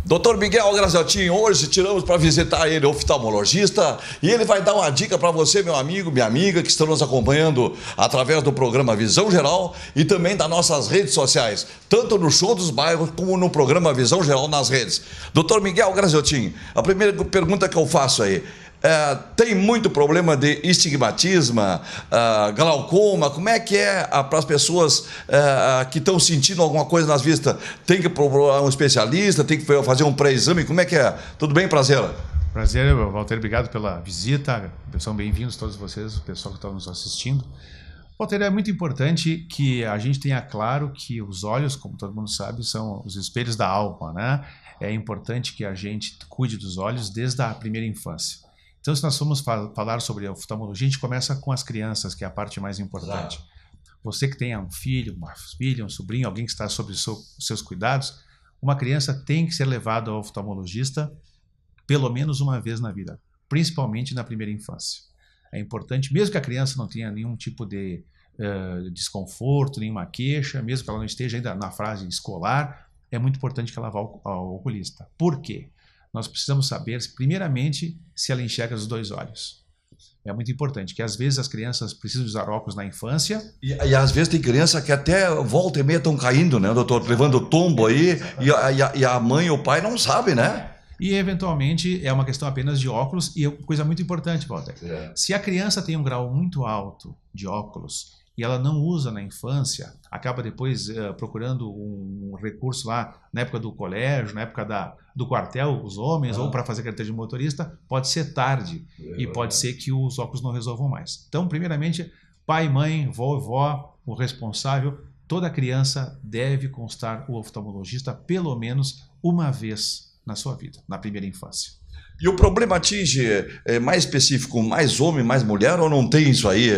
Doutor Miguel Graziotin, hoje tiramos para visitar ele, oftalmologista, e ele vai dar uma dica para você, meu amigo, minha amiga, que estão nos acompanhando através do programa Visão Geral e também das nossas redes sociais, tanto no Show dos Bairros como no programa Visão Geral nas redes. Doutor Miguel Graziotin, a primeira pergunta que eu faço aí, tem muito problema de estigmatismo, glaucoma? Como é que é para as pessoas que estão sentindo alguma coisa nas vistas? Tem que procurar um especialista? Tem que fazer um pré-exame? Como é que é? Tudo bem, prazer? Prazer, Walter. Obrigado pela visita. São bem-vindos todos vocês, o pessoal que está nos assistindo. Walter, é muito importante que a gente tenha claro que os olhos, como todo mundo sabe, são os espelhos da alma, né? É importante que a gente cuide dos olhos desde a primeira infância. Então, se nós formos falar sobre a oftalmologia, a gente começa com as crianças, que é a parte mais importante. Claro. Você que tenha um filho, uma filha, um sobrinho, alguém que está sob os seus cuidados, uma criança tem que ser levada ao oftalmologista pelo menos uma vez na vida, principalmente na primeira infância. É importante, mesmo que a criança não tenha nenhum tipo de desconforto, nenhuma queixa, mesmo que ela não esteja ainda na fase escolar, é muito importante que ela vá ao oculista. Por quê? Nós precisamos saber, primeiramente, se ela enxerga os dois olhos. É muito importante, que às vezes as crianças precisam usar óculos na infância. E às vezes tem criança que até volta e meia estão caindo, né, doutor? Levando tombo aí, e a mãe e o pai não sabem, né? E, eventualmente, é uma questão apenas de óculos. E coisa muito importante, Walter. Se a criança tem um grau muito alto de óculos e ela não usa na infância, acaba depois procurando um recurso lá na época do colégio, na época do quartel, os homens, ou para fazer carteira de motorista, pode ser tarde e pode ser que os óculos não resolvam mais. Então, primeiramente, pai, mãe, vovó, o responsável, toda criança deve constar o oftalmologista pelo menos uma vez na sua vida, na primeira infância. E o problema atinge mais específico, mais homem, mais mulher, ou não tem isso aí?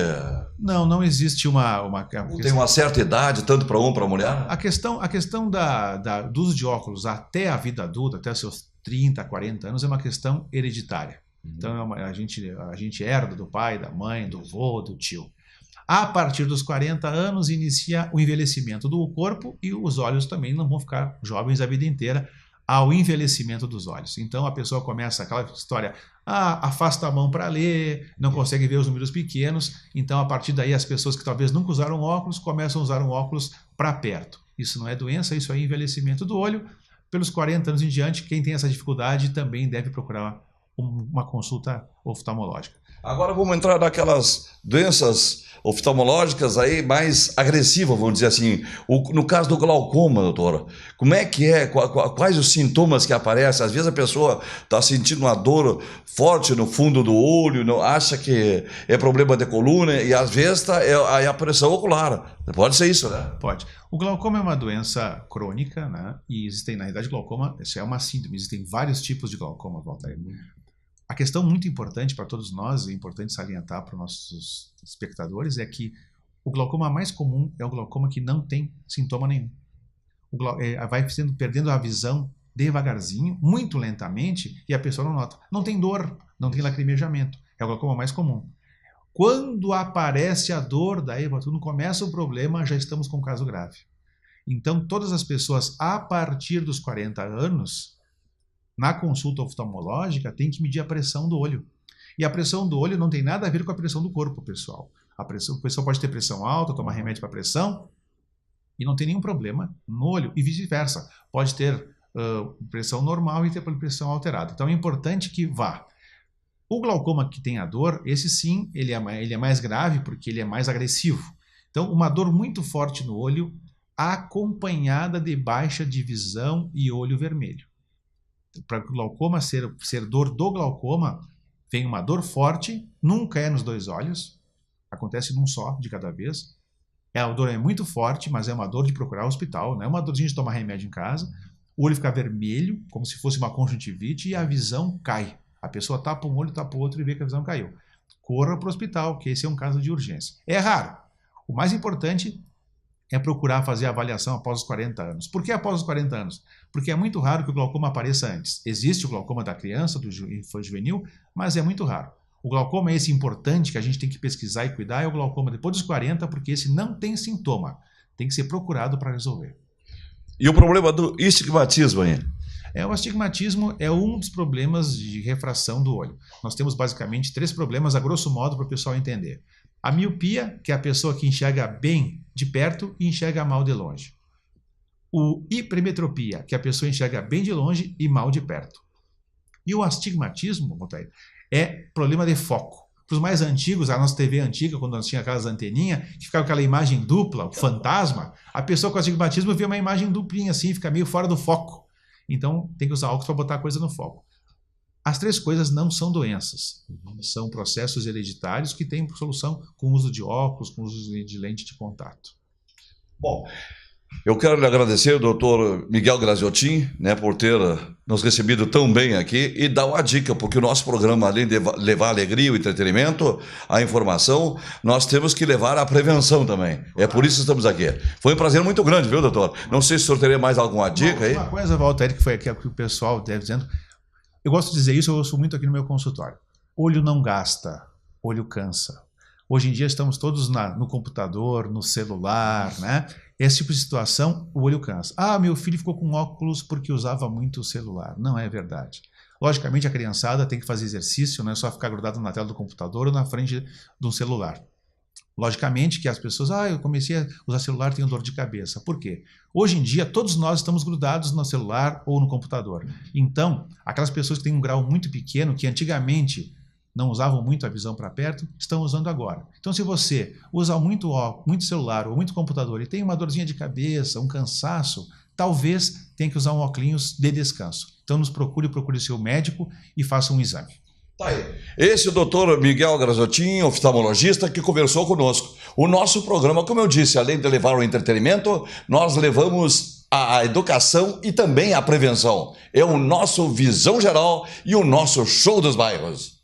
Não existe uma tem uma certa idade, tanto para homem, para mulher? A questão do uso de óculos até a vida adulta, até os seus 30, 40 anos, é uma questão hereditária. Então, a gente herda do pai, da mãe, do avô, do tio. A partir dos 40 anos, inicia o envelhecimento do corpo e os olhos também não vão ficar jovens a vida inteira, ao envelhecimento dos olhos. Então a pessoa começa aquela história, afasta a mão para ler, não consegue ver os números pequenos, então a partir daí as pessoas que talvez nunca usaram óculos, começam a usar um óculos para perto. Isso não é doença, isso é envelhecimento do olho. Pelos 40 anos em diante, quem tem essa dificuldade também deve procurar uma consulta oftalmológica. Agora vamos entrar naquelas doenças oftalmológicas aí mais agressivas, vamos dizer assim. No caso do glaucoma, doutora, como é que é? Quais os sintomas que aparecem? Às vezes a pessoa está sentindo uma dor forte no fundo do olho, acha que é problema de coluna e às vezes é a pressão ocular. Pode ser isso, né? Pode. O glaucoma é uma doença crônica, né? E existem, na realidade, glaucoma, isso é uma síndrome, existem vários tipos de glaucoma, Walter. A questão muito importante para todos nós, é importante salientar para os nossos espectadores, é que o glaucoma mais comum é o glaucoma que não tem sintoma nenhum. Vai perdendo a visão devagarzinho, muito lentamente, e a pessoa não nota. Não tem dor, não tem lacrimejamento. É o glaucoma mais comum. Quando aparece a dor, daí quando começa o problema, já estamos com um caso grave. Então, todas as pessoas, a partir dos 40 anos, na consulta oftalmológica, tem que medir a pressão do olho. E a pressão do olho não tem nada a ver com a pressão do corpo, pessoal. O pessoal pode ter pressão alta, tomar remédio para pressão, e não tem nenhum problema no olho, e vice-versa. Pode ter pressão normal e ter pressão alterada. Então é importante que vá. O glaucoma que tem a dor, esse sim, ele é mais grave, porque ele é mais agressivo. Então, uma dor muito forte no olho, acompanhada de baixa de visão e olho vermelho. Para o glaucoma ser dor do glaucoma, vem uma dor forte, nunca é nos dois olhos, acontece num só de cada vez. A dor é muito forte, mas é uma dor de procurar o hospital, não é uma dorzinha de tomar remédio em casa. O olho fica vermelho, como se fosse uma conjuntivite, e a visão cai. A pessoa tapa um olho, tapa o outro e vê que a visão caiu. Corra para o hospital, que esse é um caso de urgência. É raro. O mais importante é procurar fazer a avaliação após os 40 anos. Por que após os 40 anos? Porque é muito raro que o glaucoma apareça antes. Existe o glaucoma da criança, do juvenil, mas é muito raro. O glaucoma é esse importante que a gente tem que pesquisar e cuidar, é o glaucoma depois dos 40, porque esse não tem sintoma. Tem que ser procurado para resolver. E o problema do estigmatismo aí? O astigmatismo é um dos problemas de refração do olho. Nós temos basicamente 3 problemas, a grosso modo, para o pessoal entender. A miopia, que é a pessoa que enxerga bem de perto e enxerga mal de longe. O hipermetropia, que é a pessoa enxerga bem de longe e mal de perto. E o astigmatismo, Valtair, é problema de foco. Para os mais antigos, a nossa TV antiga, quando nós tínhamos aquelas anteninhas, que ficava aquela imagem dupla, o fantasma, a pessoa com astigmatismo vê uma imagem duplinha assim, fica meio fora do foco. Então, tem que usar óculos para botar a coisa no foco. As 3 coisas não são doenças, são processos hereditários que têm solução com o uso de óculos, com o uso de lente de contato. Bom, eu quero lhe agradecer, doutor Miguel Graziotin, né, por ter nos recebido tão bem aqui e dar uma dica, porque o nosso programa, além de levar alegria, o entretenimento, a informação, nós temos que levar a prevenção também. É por isso que estamos aqui. Foi um prazer muito grande, viu, doutor? Não sei se o senhor teria mais alguma dica aí. Uma coisa, Valtair, que foi aqui que o pessoal deve dizendo, eu gosto de dizer isso, eu ouço muito aqui no meu consultório. Olho não gasta, olho cansa. Hoje em dia estamos todos no computador, no celular, né? Esse tipo de situação, o olho cansa. Ah, meu filho ficou com óculos porque usava muito o celular. Não é verdade. Logicamente, a criançada tem que fazer exercício, não é só ficar grudado na tela do computador ou na frente de um celular. Logicamente que as pessoas, eu comecei a usar celular, tenho dor de cabeça. Por quê? Hoje em dia, todos nós estamos grudados no celular ou no computador. Então, aquelas pessoas que têm um grau muito pequeno, que antigamente não usavam muito a visão para perto, estão usando agora. Então, se você usa muito celular ou muito computador e tem uma dorzinha de cabeça, um cansaço, talvez tenha que usar um óculos de descanso. Então, procure seu médico e faça um exame. Tá aí. Esse é o doutor Miguel Graziotin, oftalmologista, que conversou conosco. O nosso programa, como eu disse, além de levar o entretenimento, nós levamos a educação e também a prevenção. É o nosso Visão Geral e o nosso Show dos Bairros.